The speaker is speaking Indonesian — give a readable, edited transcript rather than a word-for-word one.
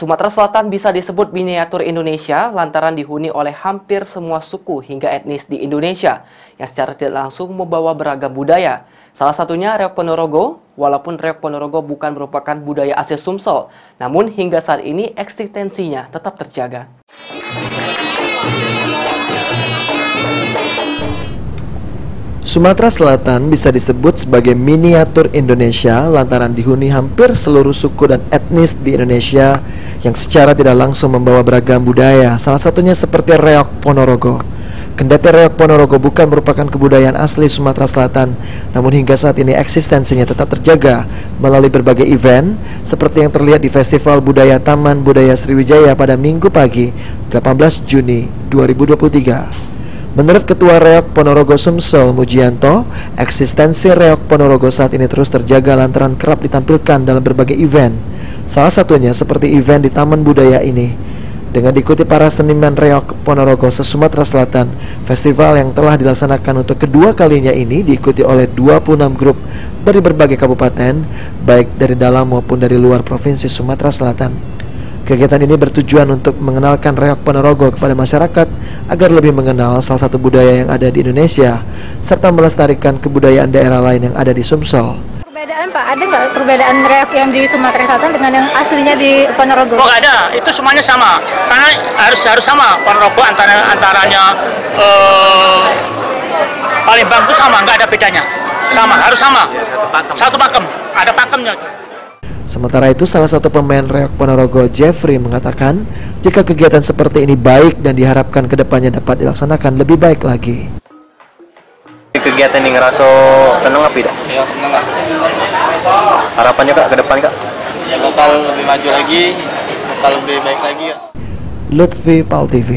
Sumatera Selatan bisa disebut miniatur Indonesia lantaran dihuni oleh hampir semua suku hingga etnis di Indonesia yang secara tidak langsung membawa beragam budaya. Salah satunya Reok Ponorogo, walaupun Reok Ponorogo bukan merupakan budaya asli Sumsel, namun hingga saat ini eksistensinya tetap terjaga. Sumatera Selatan bisa disebut sebagai miniatur Indonesia lantaran dihuni hampir seluruh suku dan etnis di Indonesia yang secara tidak langsung membawa beragam budaya, salah satunya seperti Reok Ponorogo. Kendati Reok Ponorogo bukan merupakan kebudayaan asli Sumatera Selatan, namun hingga saat ini eksistensinya tetap terjaga melalui berbagai event seperti yang terlihat di Festival Budaya Taman Budaya Sriwijaya pada Minggu pagi 18 Juni 2023. Menurut Ketua Reok Ponorogo Sumsel Mujianto, eksistensi Reok Ponorogo saat ini terus terjaga lantaran kerap ditampilkan dalam berbagai event. Salah satunya seperti event di Taman Budaya ini. Dengan diikuti para seniman Reok Ponorogo se-Sumatera Selatan, festival yang telah dilaksanakan untuk kedua kalinya ini diikuti oleh 26 grup dari berbagai kabupaten, baik dari dalam maupun dari luar Provinsi Sumatera Selatan. Kegiatan ini bertujuan untuk mengenalkan Reok Ponorogo kepada masyarakat agar lebih mengenal salah satu budaya yang ada di Indonesia serta melestarikan kebudayaan daerah lain yang ada di Sumsel. Perbedaan Pak, ada nggak perbedaan Reok yang di Sumatera Selatan dengan yang aslinya di Ponorogo? Oh nggak ada, itu semuanya sama karena harus sama. Ponorogo antaranya Palembang itu sama, nggak ada bedanya, sama, harus sama, satu pakem, ada pakemnya. Sementara itu, salah satu pemain Reok Ponorogo, Jeffrey, mengatakan jika kegiatan seperti ini baik dan diharapkan kedepannya dapat dilaksanakan lebih baik lagi. Kegiatan ini ngerasa seneng apa tidak? Ya seneng lah. Harapannya Kak ke depan Kak? Ya bakal lebih maju lagi, bakal lebih baik lagi ya. Lutfi, PAL TV.